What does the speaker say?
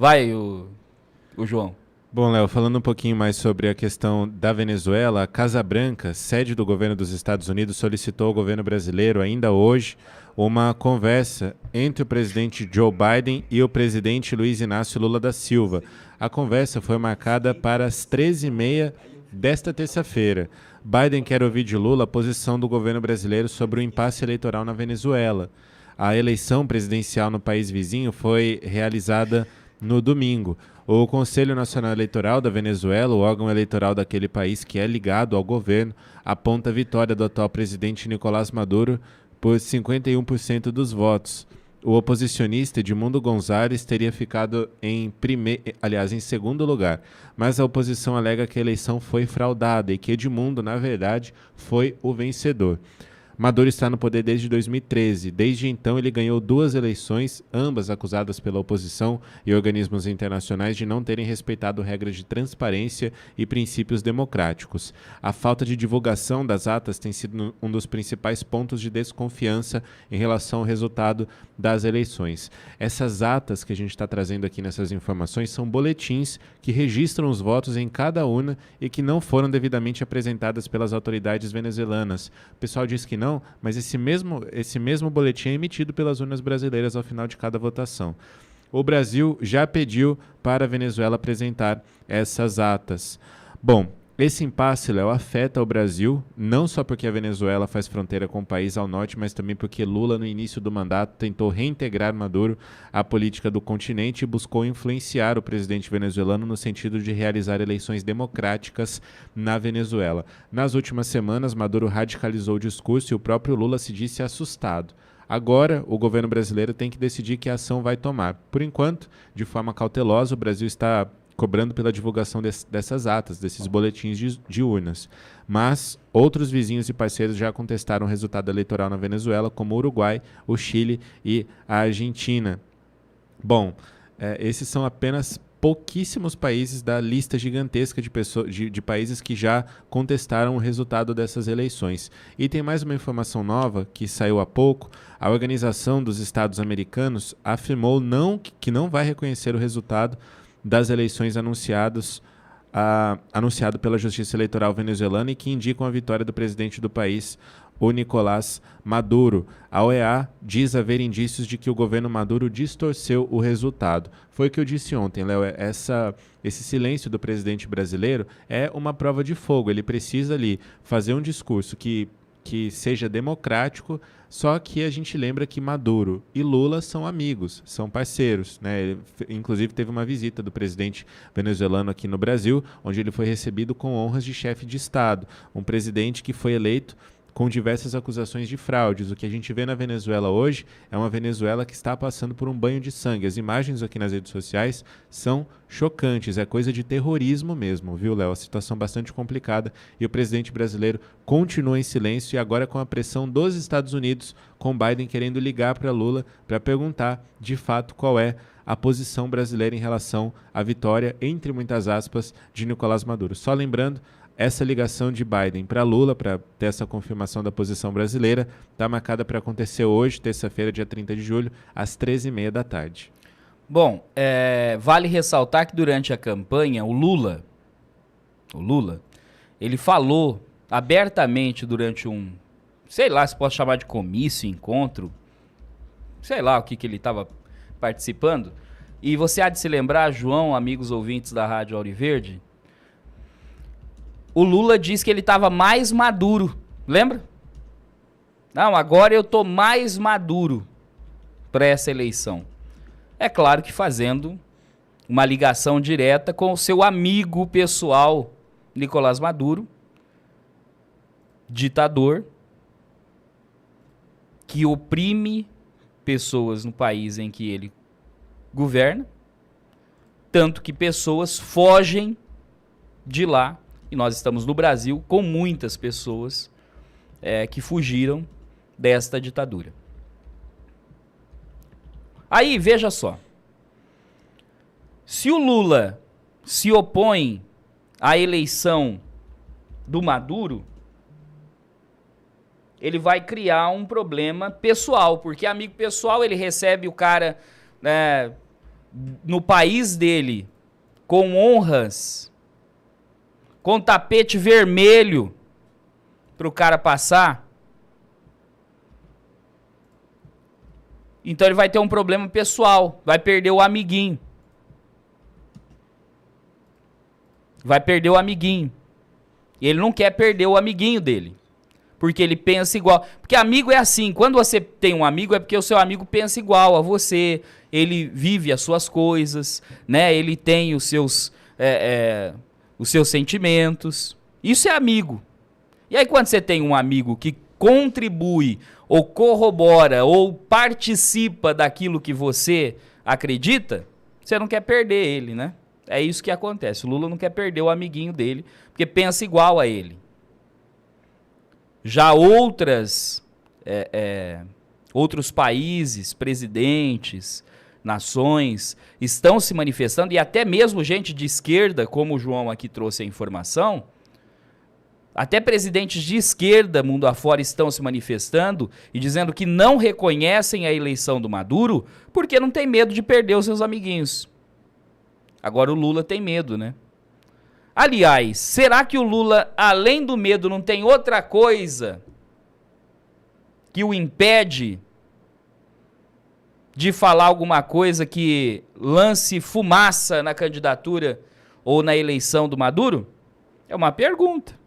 Vai, o João. Bom, Léo, falando um pouquinho mais sobre a questão da Venezuela, a Casa Branca, sede do governo dos Estados Unidos, solicitou ao governo brasileiro, ainda hoje, uma conversa entre o presidente Joe Biden e o presidente Luiz Inácio Lula da Silva. A conversa foi marcada para as 13h30 desta terça-feira. Biden quer ouvir de Lula a posição do governo brasileiro sobre o impasse eleitoral na Venezuela. A eleição presidencial no país vizinho foi realizada no domingo. O Conselho Nacional Eleitoral da Venezuela, o órgão eleitoral daquele país que é ligado ao governo, aponta a vitória do atual presidente Nicolás Maduro por 51% dos votos. O oposicionista Edmundo González teria ficado em segundo lugar, mas a oposição alega que a eleição foi fraudada e que Edmundo, na verdade, foi o vencedor. Maduro está no poder desde 2013. Desde então, ele ganhou 2 eleições, ambas acusadas pela oposição e organismos internacionais de não terem respeitado regras de transparência e princípios democráticos. A falta de divulgação das atas tem sido um dos principais pontos de desconfiança em relação ao resultado das eleições. Essas atas que a gente está trazendo aqui nessas informações são boletins que registram os votos em cada urna e que não foram devidamente apresentadas pelas autoridades venezuelanas. O pessoal diz que não, mas esse mesmo boletim é emitido pelas urnas brasileiras ao final de cada votação. O Brasil já pediu para a Venezuela apresentar essas atas. Bom, esse impasse, Léo, afeta o Brasil, não só porque a Venezuela faz fronteira com o país ao norte, mas também porque Lula, no início do mandato, tentou reintegrar Maduro à política do continente e buscou influenciar o presidente venezuelano no sentido de realizar eleições democráticas na Venezuela. Nas últimas semanas, Maduro radicalizou o discurso e o próprio Lula se disse assustado. Agora, o governo brasileiro tem que decidir que ação vai tomar. Por enquanto, de forma cautelosa, o Brasil está cobrando pela divulgação dessas atas, desses boletins de urnas. Mas outros vizinhos e parceiros já contestaram o resultado eleitoral na Venezuela, como o Uruguai, o Chile e a Argentina. Bom, esses são apenas pouquíssimos países da lista gigantesca de países que já contestaram o resultado dessas eleições. E tem mais uma informação nova que saiu há pouco. A Organização dos Estados Americanos afirmou que não vai reconhecer o resultado das eleições anunciado pela Justiça Eleitoral venezuelana e que indicam a vitória do presidente do país, o Nicolás Maduro. A OEA diz haver indícios de que o governo Maduro distorceu o resultado. Foi o que eu disse ontem, Léo. Esse silêncio do presidente brasileiro é uma prova de fogo. Ele precisa ali fazer um discurso que seja democrático, só que a gente lembra que Maduro e Lula são amigos, são parceiros, né? Inclusive teve uma visita do presidente venezuelano aqui no Brasil, onde ele foi recebido com honras de chefe de Estado, um presidente que foi eleito com diversas acusações de fraudes. O que a gente vê na Venezuela hoje é uma Venezuela que está passando por um banho de sangue. As imagens aqui nas redes sociais são chocantes, é coisa de terrorismo mesmo, viu, Léo? A situação bastante complicada e o presidente brasileiro continua em silêncio e agora com a pressão dos Estados Unidos, com Biden querendo ligar para Lula para perguntar, de fato, qual é a posição brasileira em relação à vitória, entre muitas aspas, de Nicolás Maduro. Só lembrando, essa ligação de Biden para Lula, para ter essa confirmação da posição brasileira, está marcada para acontecer hoje, terça-feira, dia 30 de julho, às 13h30 da tarde. Bom, vale ressaltar que durante a campanha, o Lula, ele falou abertamente durante sei lá se posso chamar de comício, encontro, sei lá o que ele estava participando, e você há de se lembrar, João, amigos ouvintes da Rádio Auriverde, o Lula disse que ele estava mais maduro, lembra? Não, agora eu estou mais maduro para essa eleição. É claro que fazendo uma ligação direta com o seu amigo pessoal, Nicolás Maduro, ditador, que oprime pessoas no país em que ele governa, tanto que pessoas fogem de lá. E nós estamos no Brasil com muitas pessoas que fugiram desta ditadura. Aí, veja só. Se o Lula se opõe à eleição do Maduro, ele vai criar um problema pessoal, porque amigo pessoal, ele recebe o cara, no país dele com honras, com tapete vermelho para o cara passar, então ele vai ter um problema pessoal, vai perder o amiguinho. Vai perder o amiguinho. E ele não quer perder o amiguinho dele. Porque ele pensa igual. Porque amigo é assim, quando você tem um amigo é porque o seu amigo pensa igual a você, ele vive as suas coisas, né? Ele tem os seus sentimentos. Isso é amigo. E aí quando você tem um amigo que contribui, ou corrobora, ou participa daquilo que você acredita, você não quer perder ele, né? É isso que acontece. O Lula não quer perder o amiguinho dele, porque pensa igual a ele. Já outros países, presidentes, nações, estão se manifestando, e até mesmo gente de esquerda, como o João aqui trouxe a informação, até presidentes de esquerda, mundo afora, estão se manifestando e dizendo que não reconhecem a eleição do Maduro porque não tem medo de perder os seus amiguinhos. Agora o Lula tem medo, né? Aliás, será que o Lula, além do medo, não tem outra coisa que o impede de falar alguma coisa que lance fumaça na candidatura ou na eleição do Maduro? É uma pergunta.